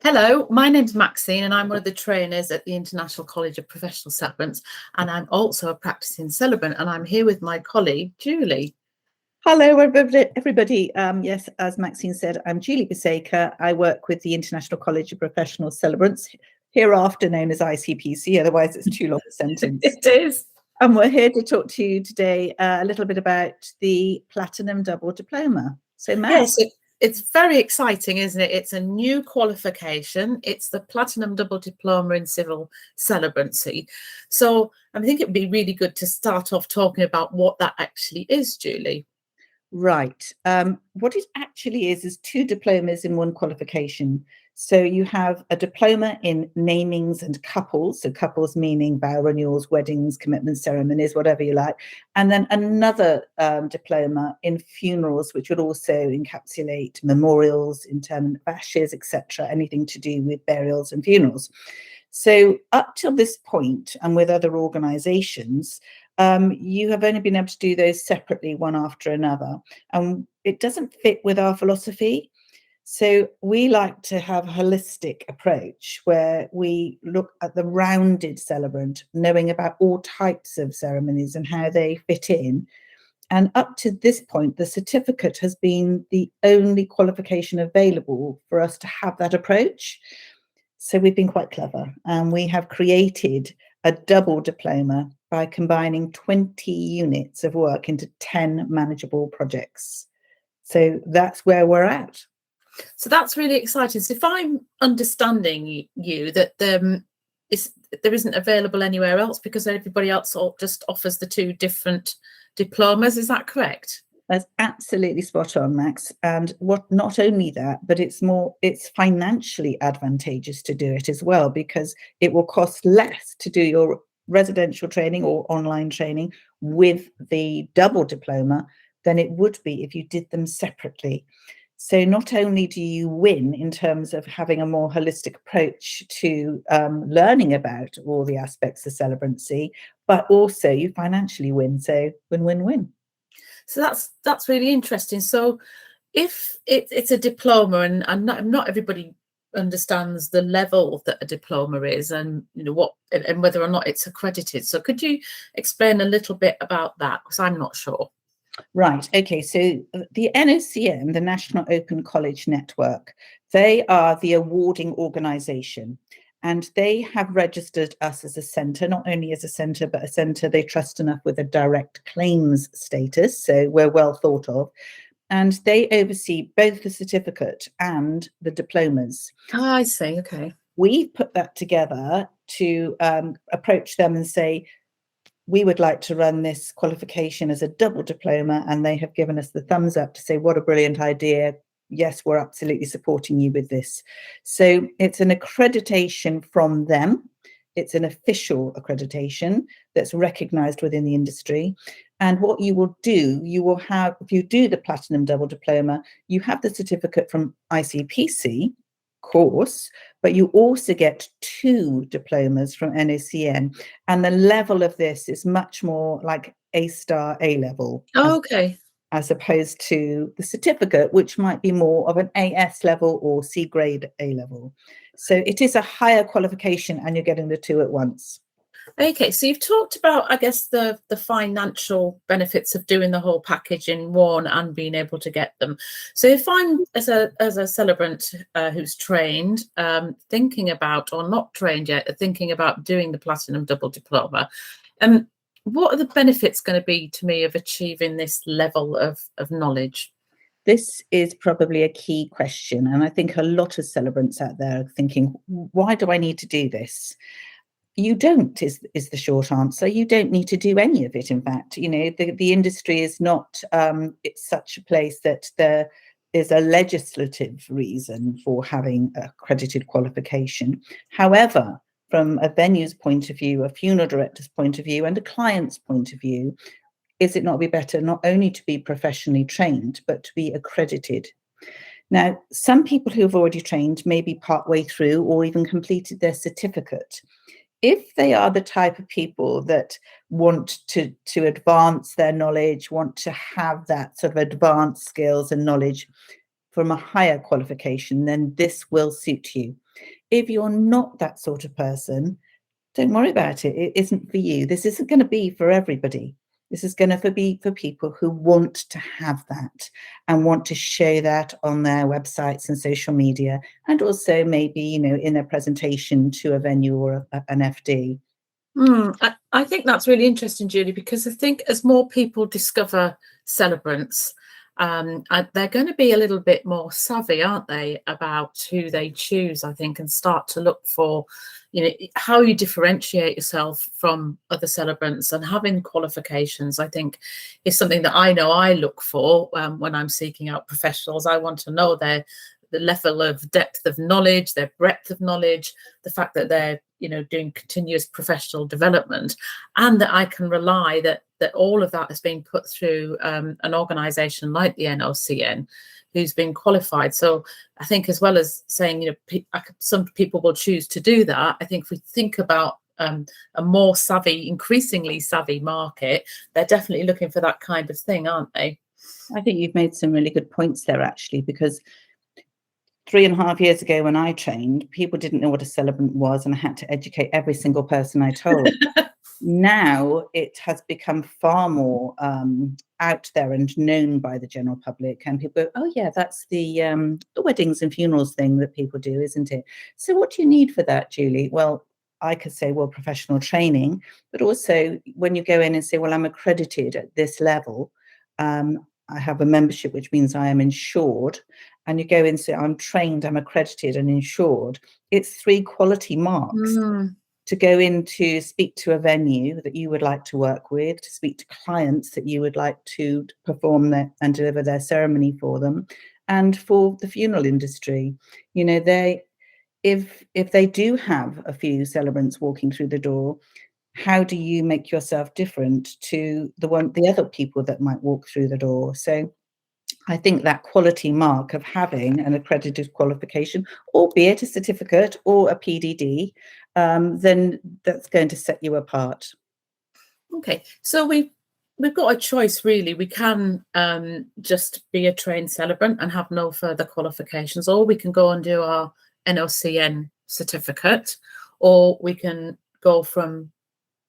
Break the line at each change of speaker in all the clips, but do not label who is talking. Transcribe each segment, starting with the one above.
Hello, my name's Maxine and I'm one of the trainers at the International College of Professional Celebrants, and I'm also a practicing celebrant, and I'm here with my colleague Julie.
Hello, everybody. Yes, as Maxine said, I'm Julie Bisaker. I work with the International College of Professional Celebrants, hereafter known as ICPC, otherwise it's too long a sentence.
It is.
And we're here to talk to you today a little bit about the Platinum Double Diploma. So, Max.
Yes, it's very exciting, isn't it? It's a new qualification. It's the Platinum Double Diploma in Civil Celebrancy. So I think it'd be really good to start off talking about what that actually is, Julie.
Right. What it actually is two diplomas in one qualification. So you have a diploma in namings and couples, so couples meaning vow renewals, weddings, commitment ceremonies, whatever you like, and then another diploma in funerals, which would also encapsulate memorials, interment of ashes, etc., anything to do with burials and funerals. So up till this point, and with other organisations, you have only been able to do those separately, one after another, and it doesn't fit with our philosophy. So we like to have a holistic approach where we look at the rounded celebrant, knowing about all types of ceremonies and how they fit in. And up to this point, the certificate has been the only qualification available for us to have that approach. So we've been quite clever, and we have created a double diploma by combining 20 units of work into 10 manageable projects. So that's where we're at.
So that's really exciting. So if I'm understanding you, that there isn't available anywhere else because everybody else just offers the two different diplomas, is that correct?
That's absolutely spot on, Max. And not only that, but it's financially advantageous to do it as well, because it will cost less to do your residential training or online training with the double diploma than it would be if you did them separately. So not only do you win in terms of having a more holistic approach to learning about all the aspects of celebrancy, but also you financially win. So win-win-win.
So that's really interesting. So if it's a diploma, and not everybody understands the level that a diploma is, and what and whether or not it's accredited. So could you explain a little bit about that? Because I'm not sure.
Right. Okay. So the NOCN, the National Open College Network, they are the awarding organisation, and they have registered us as a centre, not only as a centre, but a centre they trust enough with a direct claims status. So we're well thought of. And they oversee both the certificate and the diplomas.
Oh, I see. Okay.
We've put that together to approach them and say, we would like to run this qualification as a double diploma, and they have given us the thumbs up to say, what a brilliant idea. Yes, we're absolutely supporting you with this. So it's an accreditation from them. It's an official accreditation that's recognized within the industry. And what you will do, you will have, if you do the Platinum Double Diploma, you have the certificate from ICPC course, but you also get 2 diplomas from NOCN, and the level of this is much more like A-star A-level.
Oh, okay.
As opposed to the certificate, which might be more of an AS level or C grade A-level. So it is a higher qualification, and you're getting the 2 at once.
Okay, so you've talked about, I guess, the financial benefits of doing the whole package in one and being able to get them. So if I'm as a celebrant who's trained, thinking about, or not trained yet, thinking about doing the Platinum Double Diploma, what are the benefits going to be to me of achieving this level of knowledge?
This is probably a key question, and I think a lot of celebrants out there are thinking, why do I need to do this? You don't, is the short answer. You don't need to do any of it. In fact, the industry is not, it's such a place that there is a legislative reason for having accredited qualification. However, from a venue's point of view, a funeral director's point of view, and a client's point of view, is it not be better not only to be professionally trained, but to be accredited? Now, some people who have already trained may be partway through or even completed their certificate. If they are the type of people that want to advance their knowledge, want to have that sort of advanced skills and knowledge from a higher qualification, then this will suit you. If you're not that sort of person, don't worry about it. It isn't for you. This isn't going to be for everybody. This is going to be for people who want to have that and want to show that on their websites and social media, and also maybe, you know, in their presentation to a venue or an FD.
I think that's really interesting, Julie, because I think as more people discover celebrants, they're going to be a little bit more savvy, aren't they, about who they choose, I think, and start to look for, you know, how you differentiate yourself from other celebrants. And having qualifications, I think, is something that I know I look for when I'm seeking out professionals. I want to know the level of depth of knowledge, their breadth of knowledge, the fact that they're, you know, doing continuous professional development, and that I can rely that all of that has been put through an organisation like the NOCN, who's been qualified. So I think, as well as saying, you know, some people will choose to do that, I think if we think about a more savvy, increasingly savvy market, they're definitely looking for that kind of thing, aren't they?
I think you've made some really good points there, actually, because 3.5 years ago when I trained, people didn't know what a celebrant was, and I had to educate every single person I told. Now it has become far more out there and known by the general public, and people go, oh yeah, that's the weddings and funerals thing that people do, isn't it? So what do you need for that, Julie? Well, I could say, well, professional training, but also when you go in and say, well, I'm accredited at this level, I have a membership, which means I am insured, and you go in and say, I'm trained, I'm accredited and insured. It's 3 quality marks to go in to speak to a venue that you would like to work with, to speak to clients that you would like to perform and deliver their ceremony for them. And for the funeral industry, you know, if they do have a few celebrants walking through the door, how do you make yourself different to the other people that might walk through the door? So I think that quality mark of having an accredited qualification, albeit a certificate or a PDD, then that's going to set you apart.
Okay, so we've got a choice, really. We can just be a trained celebrant and have no further qualifications, or we can go and do our NOCN certificate, or we can go from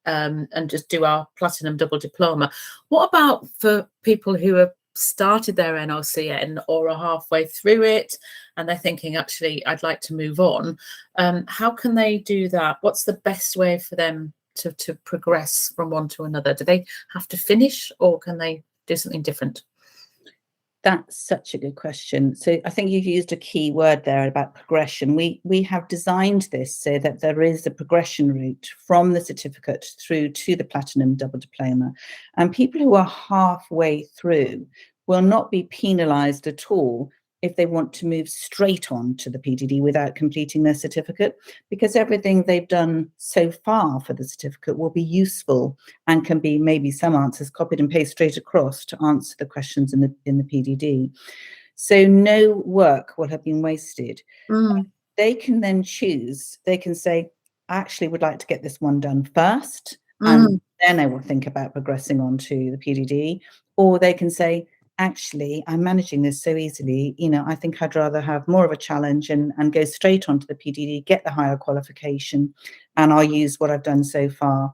and just do our Platinum Double Diploma. What about for people who have started their NOCN or are halfway through it and they're thinking, actually, I'd like to move on? How can they do that? What's the best way for them to progress from one to another? Do they have to finish, or can they do something different?
That's such a good question. So I think you've used a key word there about progression. We have designed this so that there is a progression route from the certificate through to the Platinum Double Diploma. And people who are halfway through will not be penalised at all if they want to move straight on to the PDD without completing their certificate, because everything they've done so far for the certificate will be useful and can be maybe some answers copied and pasted straight across to answer the questions in the PDD. So no work will have been wasted. They can then choose, they can say, I actually would like to get this one done first, and then I will think about progressing on to the PDD. Or they can say, actually, I'm managing this so easily, you know, I think I'd rather have more of a challenge and go straight onto the PDD, get the higher qualification, and I'll use what I've done so far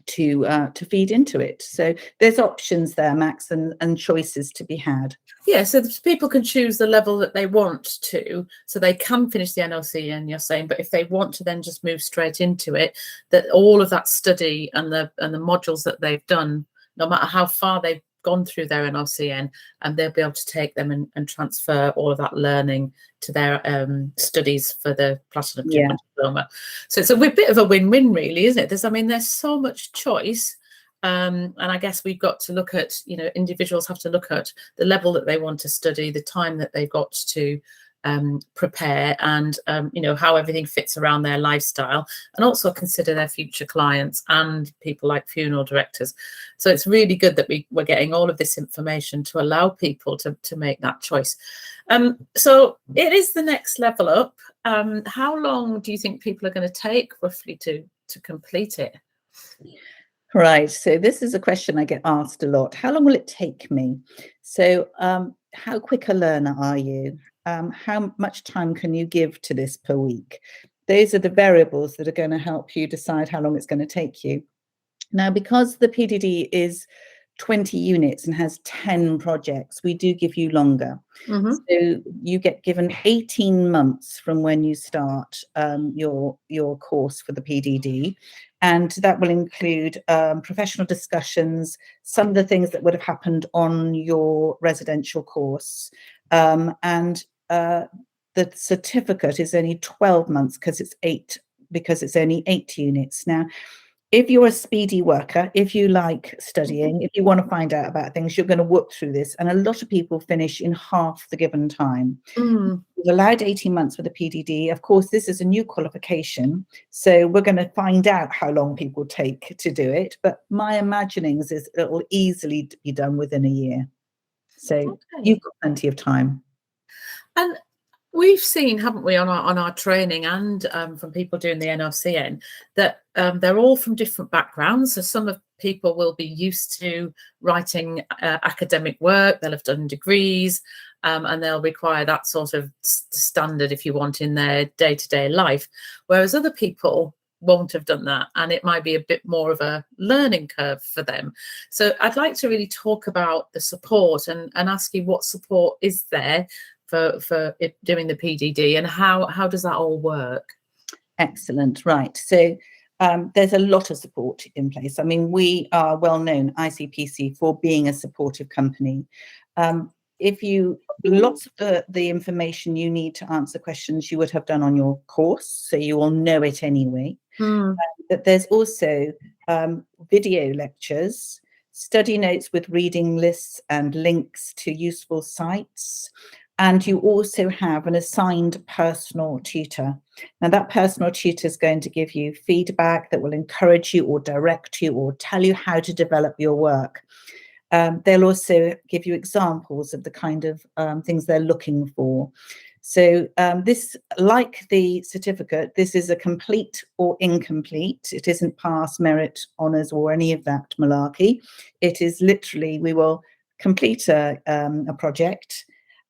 to feed into it. So there's options there, Max, and choices to be had.
Yeah, so people can choose the level that they want to, so they can finish the NLC, and you're saying, but if they want to then just move straight into it, that all of that study and the modules that they've done, no matter how far they've gone through their NLCN, and they'll be able to take them and transfer all of that learning to their studies for the Platinum Diploma. So it's a bit of a win-win, really, isn't it? There's so much choice. And I guess we've got to look at, you know, individuals have to look at the level that they want to study, the time that they've got to prepare, and you know, how everything fits around their lifestyle, and also consider their future clients and people like funeral directors. So it's really good that we're getting all of this information to allow people to make that choice. So it is the next level up. How long do you think people are going to take roughly to complete it?
Right. So this is a question I get asked a lot. How long will it take me? So how quick a learner are you? how much time can you give to this per week? Those are the variables that are going to help you decide how long it's going to take you. Now, because the PDD is 20 units and has 10 projects, we do give you longer.
Mm-hmm.
So you get given 18 months from when you start your course for the PDD. And that will include professional discussions, some of the things that would have happened on your residential course. And the certificate is only 12 months because it's only 8 units. Now, if you're a speedy worker, if you like studying, if you want to find out about things, you're going to work through this. And a lot of people finish in half the given time.
Mm.
We've allowed 18 months for the PDD. Of course, this is a new qualification, so we're going to find out how long people take to do it. But my imaginings is it will easily be done within a year. So you've got plenty of time.
And we've seen, haven't we, on our training and from people doing the NRCN, that they're all from different backgrounds. So some of people will be used to writing academic work, they'll have done degrees, and they'll require that sort of standard, if you want, in their day-to-day life. Whereas other people won't have done that, and it might be a bit more of a learning curve for them. So I'd like to really talk about the support and ask you what support is there for doing the PDD, and how does that all work?
Excellent. Right. So there's a lot of support in place. I mean, we are well known, ICPC, for being a supportive company. Lots of the information you need to answer questions you would have done on your course, so you will know it anyway. But there's also video lectures, study notes with reading lists and links to useful sites. And you also have an assigned personal tutor. Now, that personal tutor is going to give you feedback that will encourage you or direct you or tell you how to develop your work. They'll also give you examples of the kind of things they're looking for. So this, like the certificate, this is a complete or incomplete. It isn't pass, merit, honours, or any of that malarkey. It is literally, we will complete a project,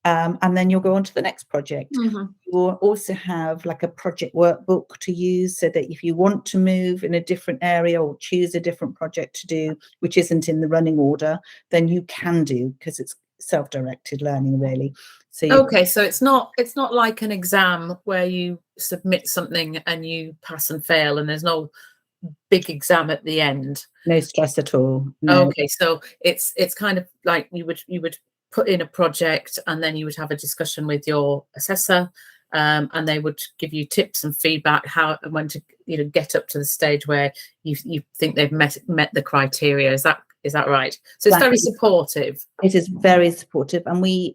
and then you'll go on to the next project.
Mm-hmm.
You will also have like a project workbook to use, so that if you want to move in a different area or choose a different project to do, which isn't in the running order, then you can do, because it's self-directed learning, really. So
so it's not like an exam where you submit something and you pass and fail, and there's no big exam at the end.
No stress at all. No.
Okay, so it's kind of like you would put in a project, and then you would have a discussion with your assessor, and they would give you tips and feedback how and when to get up to the stage where you think they've met the criteria. Is that right? So it's very supportive.
It is very supportive, and we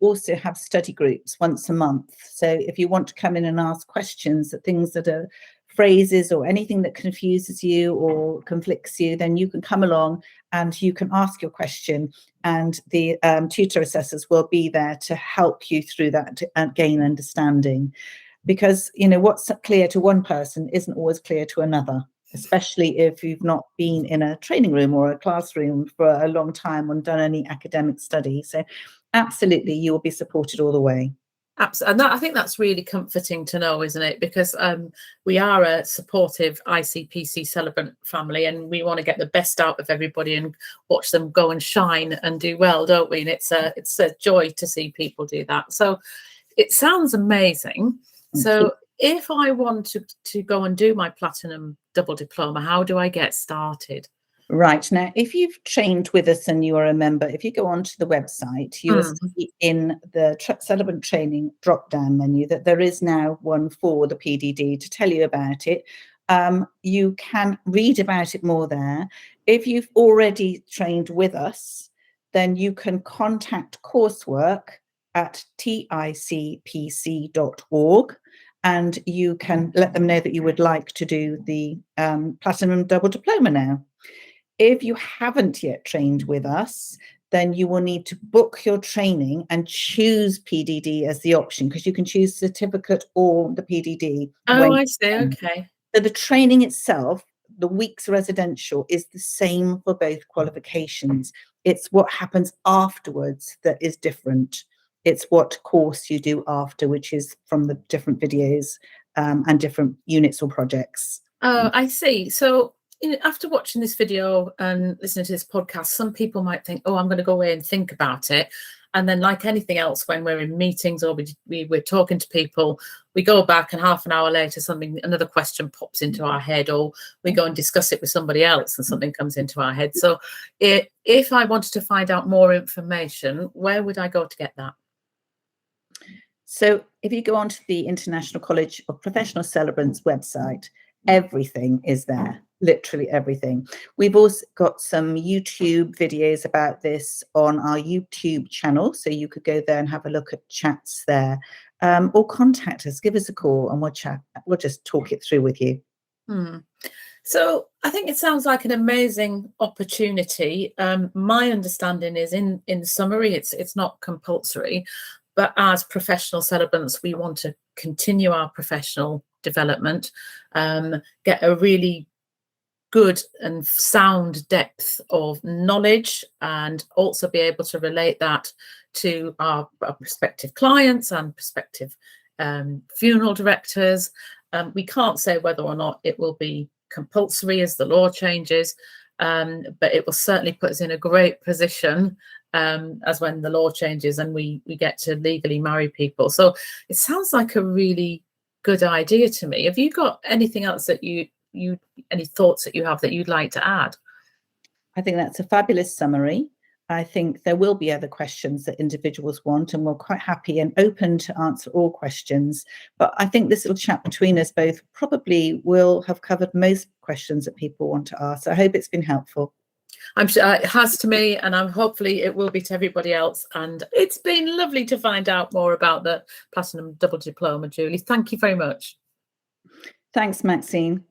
also have study groups once a month. So if you want to come in and ask questions, things that are phrases or anything that confuses you or conflicts you, then you can come along and you can ask your question, and the tutor assessors will be there to help you through that and gain understanding. Because what's clear to one person isn't always clear to another, especially if you've not been in a training room or a classroom for a long time and done any academic study. So absolutely, you will be supported all the way.
Absolutely. And I think that's really comforting to know, isn't it? Because we are a supportive ICPC celebrant family, and we want to get the best out of everybody and watch them go and shine and do well, don't we? And it's a joy to see people do that. So it sounds amazing. So if I want to go and do my Platinum Double Diploma, how do I get started?
Right. Now, if you've trained with us and you are a member, if you go onto the website, you will see in the celebrant training drop-down menu that there is now one for the PDD to tell you about it. You can read about it more there. If you've already trained with us, then you can contact coursework at ticpc.org. And you can let them know that you would like to do the Platinum Double Diploma now. If you haven't yet trained with us, then you will need to book your training and choose PDD as the option, because you can choose certificate or the PDD.
Oh, I see. Okay.
So the training itself, the week's residential, is the same for both qualifications. It's what happens afterwards that is different. It's what course you do after, which is from the different videos and different units or projects.
Oh, I see. So after watching this video and listening to this podcast, some people might think, oh, I'm going to go away and think about it. And then, like anything else, when we're in meetings or we're talking to people, we go back and half an hour later, another question pops into our head, or we go and discuss it with somebody else and something comes into our head. So if I wanted to find out more information, where would I go to get that?
So if you go onto the International College of Professional Celebrants website, everything is there, literally everything. We've also got some YouTube videos about this on our YouTube channel, so you could go there and have a look at chats there, or contact us, give us a call, and we'll just talk it through with you.
So I think it sounds like an amazing opportunity. My understanding is, in summary, it's not compulsory, but as professional celebrants, we want to continue our professional development, get a really good and sound depth of knowledge, and also be able to relate that to our prospective clients and prospective funeral directors. We can't say whether or not it will be compulsory as the law changes, but it will certainly put us in a great position as when the law changes and we get to legally marry people. So it sounds like a really good idea to me. Have you got anything else that any thoughts that you have that you'd like to add?
I think that's a fabulous summary. I think there will be other questions that individuals want, and we're quite happy and open to answer all questions. But I think this little chat between us both probably will have covered most questions that people want to ask. So I hope it's been helpful.
I'm sure it has to me, and hopefully it will be to everybody else. And it's been lovely to find out more about the Platinum Double Diploma, Julie. Thank you very much.
Thanks, Maxine.